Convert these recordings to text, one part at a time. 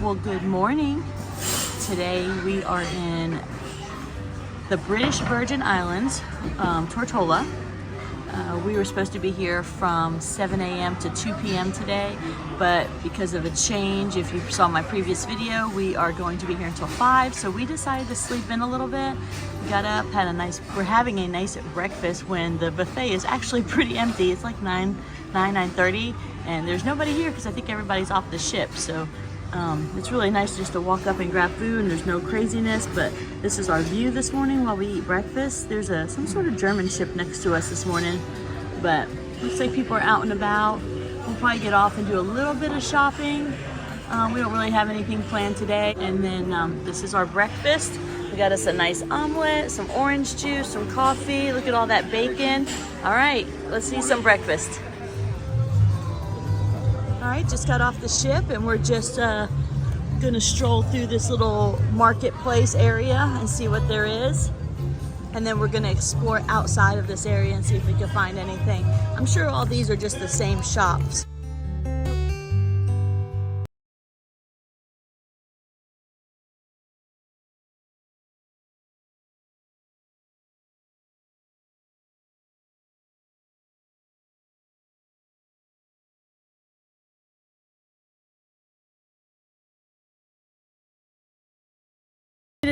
Well, good morning. Today we are in the British Virgin Islands, Tortola. We were supposed to be here from 7 a.m. to 2 p.m. today, but because of a change, if you saw my previous video, we are going to be here until 5, so we decided to sleep in a little bit. We got up, we're having a nice breakfast when the buffet is actually pretty empty. It's like 9:30, and there's nobody here because I think everybody's off the ship, so it's really nice just to walk up and grab food, and there's no craziness. But this is our view this morning while we eat breakfast. There's some sort of German ship next to us this morning, but looks like people are out and about. We'll probably get off and do a little bit of shopping. We don't really have anything planned today. And then this is our breakfast. We got us a nice omelet, some orange juice, some coffee. Look at all that bacon. All right, let's eat some breakfast. All right, just got off the ship and we're just gonna stroll through this little marketplace area and see what there is. And then we're gonna explore outside of this area and see if we can find anything. I'm sure all these are just the same shops.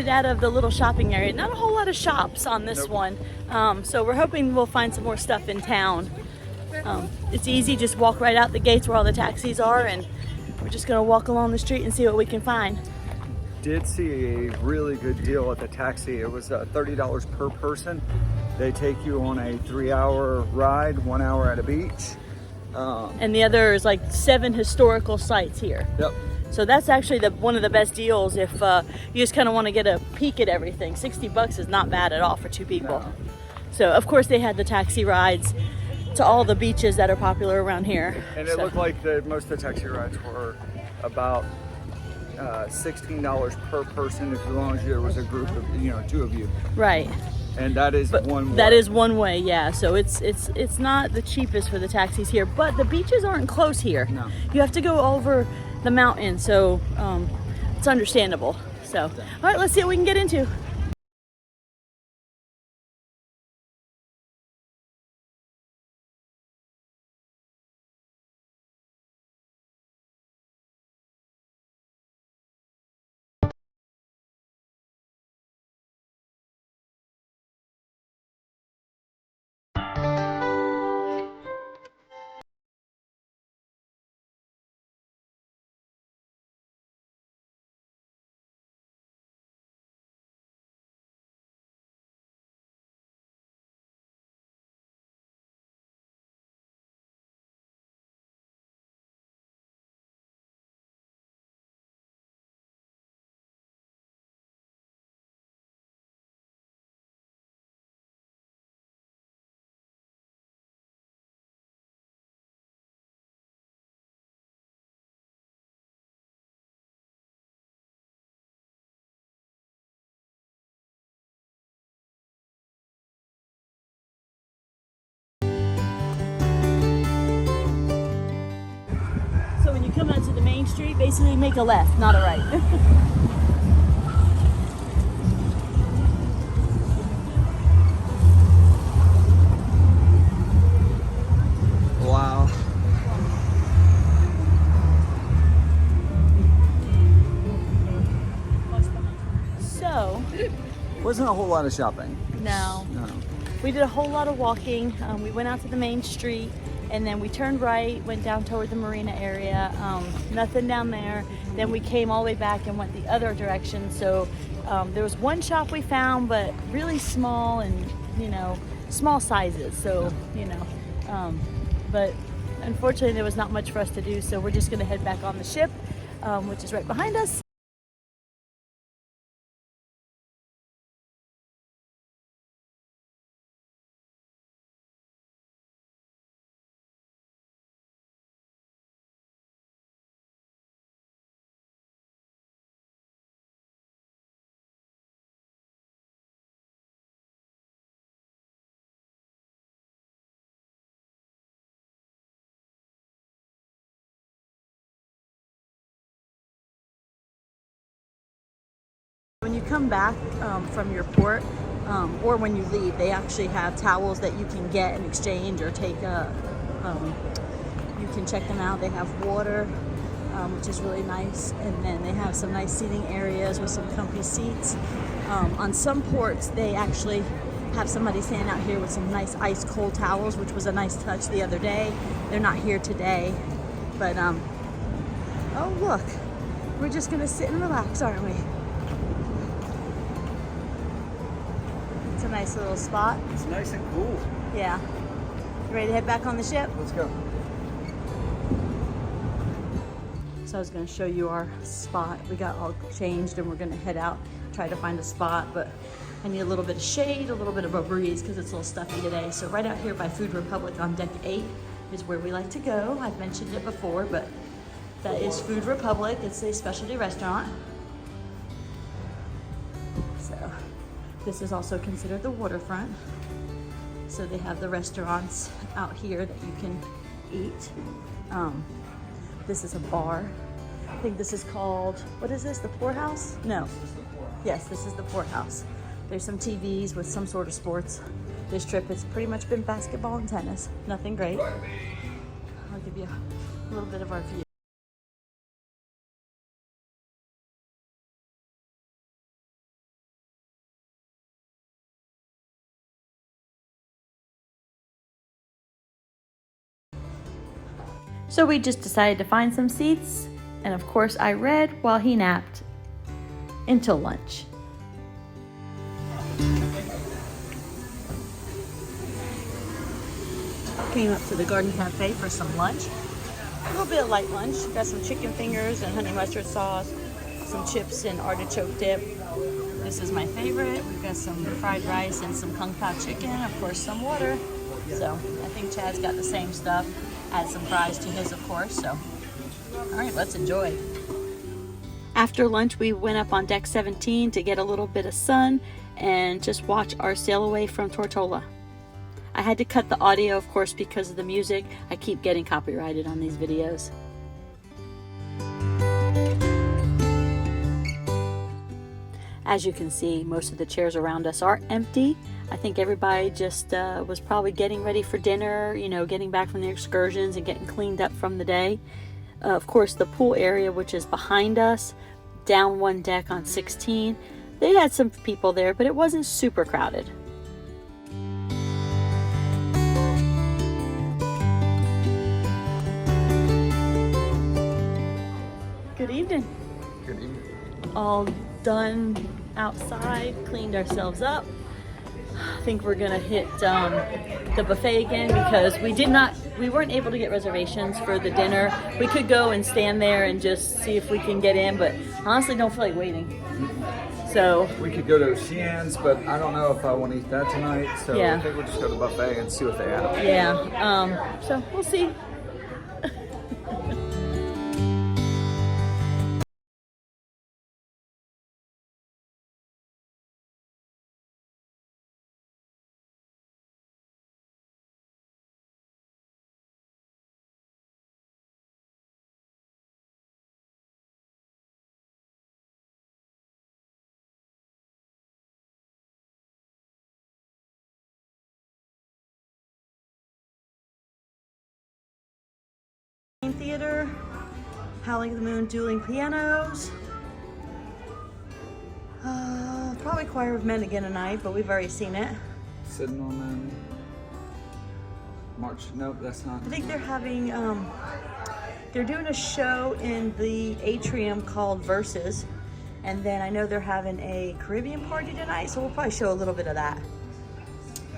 Out of the little shopping area. Not a whole lot of shops on this one, so we're hoping we'll find some more stuff in town. It's easy, just walk right out the gates where all the taxis are, and we're just gonna walk along the street and see what we can find. Did see a really good deal at the taxi. It was $30 per person. They take you on a 3-hour ride, 1 hour at a beach. And the other is like 7 historical sites here. Yep. So that's actually one of the best deals if you just kind of want to get a peek at everything. $60 is not bad at all for 2 people. No. So of course they had the taxi rides to all the beaches that are popular around here. And it looked like most of the taxi rides were about $16 per person as long as there was a group of 2 of you. Right. And that is one way. That is one way, yeah. So it's not the cheapest for the taxis here, but the beaches aren't close here. No. You have to go over the mountain, so it's understandable. So, all right, let's see what we can get into. So when you come out to the main street, basically make a left, not a right. Wow. So, Wasn't a whole lot of shopping. no. No. We did a whole lot of walking. We went out to the main street, and then we turned right, went down toward the marina area. Nothing down there. Then we came all the way back and went the other direction. So there was one shop we found, but really small and small sizes. So but unfortunately there was not much for us to do. So we're just gonna head back on the ship, which is right behind us. come back from your port, or when you leave, they actually have towels that you can get and exchange or take you can check them out. They have water, which is really nice, and then they have some nice seating areas with some comfy seats. On some ports, they actually have somebody standing out here with some nice ice cold towels, which was a nice touch the other day. They're not here today, but oh look, we're just gonna sit and relax, aren't we? It's a nice little spot. It's nice and cool. Yeah. You ready to head back on the ship? Let's go. So I was going to show you our spot. We got all changed and we're going to head out, try to find a spot, but I need a little bit of shade, a little bit of a breeze because it's a little stuffy today. So right out here by Food Republic on deck 8 is where we like to go. I've mentioned it before, but that is Food Republic. It's a specialty restaurant. So this is also considered the waterfront. So they have the restaurants out here that you can eat. This is a bar. I think this is called, what is this, the Poorhouse? No. Yes, this is the Poorhouse. There's some TVs with some sort of sports. This trip has pretty much been basketball and tennis. Nothing great. I'll give you a little bit of our view. So we just decided to find some seats, and of course I read while he napped until lunch. Came up to the Garden Cafe for some lunch. A little bit of light lunch. Got some chicken fingers and honey mustard sauce, some chips and artichoke dip. This is my favorite. We've got some fried rice and some kung pao chicken, of course some water. So I think Chad's got the same stuff. Add some fries to his, of course, so. All right, let's enjoy. After lunch, we went up on deck 17 to get a little bit of sun and just watch our sail away from Tortola. I had to cut the audio, of course, because of the music. I keep getting copyrighted on these videos. As you can see, most of the chairs around us are empty. I think everybody just was probably getting ready for dinner, you know, getting back from their excursions and getting cleaned up from the day. Of course, the pool area, which is behind us, down one deck on 16, they had some people there, but it wasn't super crowded. Good evening. Good evening. All done outside, cleaned ourselves up. I think we're gonna hit the buffet again because we weren't able to get reservations for the dinner. We could go and stand there and just see if we can get in, but honestly don't feel like waiting. So we could go to Sheehan's, but I don't know if I want to eat that tonight. So yeah. I think we'll just go to the buffet and see what they have. Yeah, so we'll see. Theater, Howling of the Moon, dueling pianos. Probably Choir of Men again tonight, but we've already seen it. Sitting on them. March, nope, that's not. I think they're having, they're doing a show in the atrium called Verses, and then I know they're having a Caribbean party tonight, so we'll probably show a little bit of that.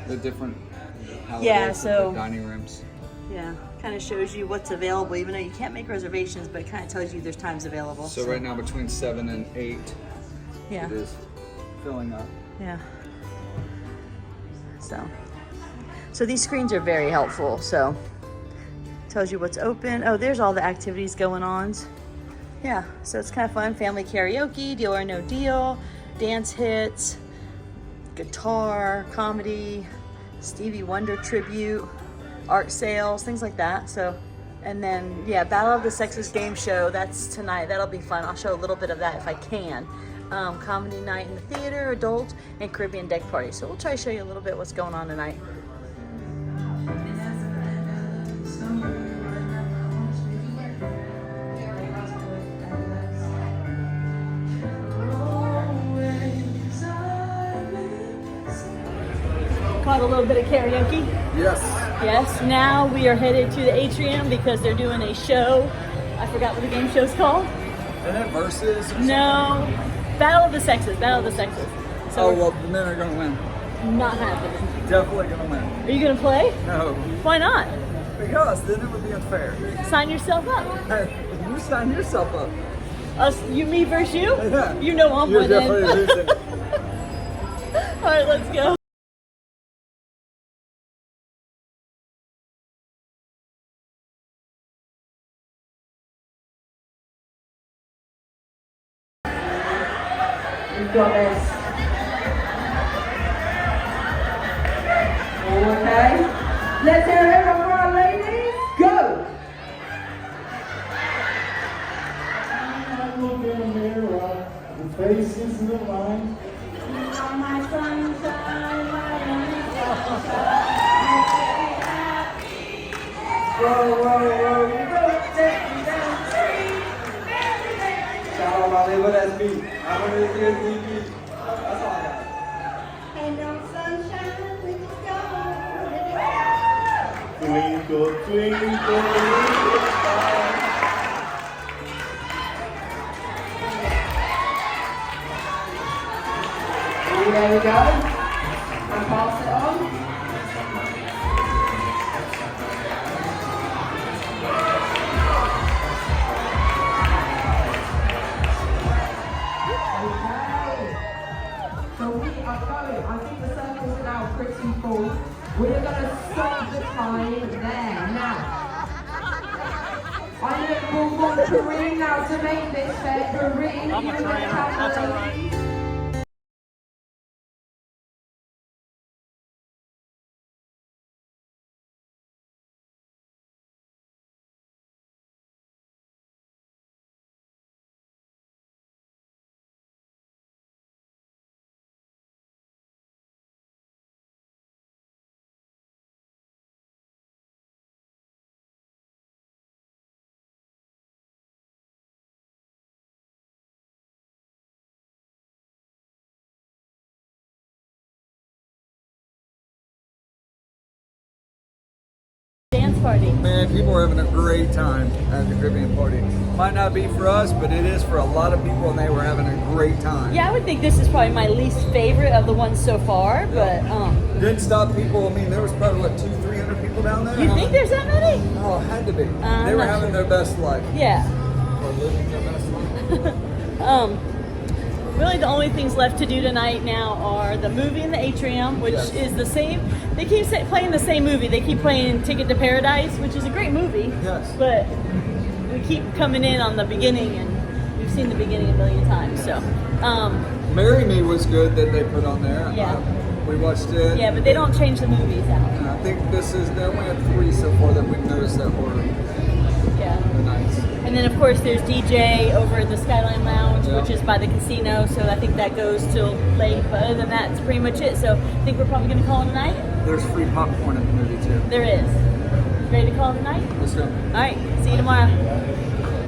The different Yeah, so dining rooms. Yeah, kind of shows you what's available, even though you can't make reservations, but it kind of tells you there's times available. So right now between 7 and 8, yeah, it is filling up. Yeah. So these screens are very helpful. So tells you what's open. Oh, there's all the activities going on. Yeah, so it's kind of fun. Family karaoke, Deal or No Deal, dance hits, guitar, comedy, Stevie Wonder tribute, art sales, things like that. So, and then yeah, Battle of the Sexes game show, that's tonight. That'll be fun. I'll show a little bit of that if I can. comedy night in the theater, adult, and Caribbean deck party. So we'll try to show you a little bit what's going on tonight. Caught a little bit of karaoke. Yes. Yes, now we are headed to the atrium because they're doing a show. I forgot what the game show's called. And then versus. No, Battle of the Sexes. Battle of the Sexes. So Oh, well, the men are going to win. not happening. Definitely going to win. Are you gonna play? No. Why not? Because then it would be unfair. Sign yourself up. Hey, you sign yourself up. Us, you, me versus you. Yeah. You know I'm You're winning. definitely losing. All right, let's go. We've got this. Okay. Let's hear it for our ladies. Go! I look in the mirror, the faces in the line. My sunshine, my Whoa, whoa, whoa, you better take me down the street. Shout out my label, that's me. I'm gonna do this TV. That's all I got. Ain't no sunshine, we can go. Twinkle, twinkle, little star. There we go. And pass it on. So we are going, I think the circles are now pretty full. We're going to stop the time there. Now, I look for Kareem now to make this fair. Kareem, I'm a you're trainer, that's all right. Dance party. Man, people are having a great time at the Caribbean party. Might not be for us, but it is for a lot of people, and they were having a great time. Yeah, I would think this is probably my least favorite of the ones so far, but Didn't stop people. I mean, there was probably what 200-300 people down there. you think there's that many? Oh, it had to be. I'm They were not having their best life. Yeah. Or living their best life. Really the only things left to do tonight now are the movie in the atrium, which Yes. is the same. They keep playing the same movie. They keep playing Ticket to Paradise, which is a great movie. Yes. But we keep coming in on the beginning, and we've seen the beginning a million times. So, Marry Me was good that they put on there. Yeah. We watched it. yeah, but they don't change the movies out. And I think they only had 3 so far that we've noticed that were Yeah. nice. And then of course there's DJ over at the Skyline Lounge, Yeah. which is by the casino. So I think that goes till late. But other than that, it's pretty much it. So I think we're probably going to call it a night. There's free popcorn in the movie too. There is. Ready to call it a night? Let's go. All right. See you tomorrow.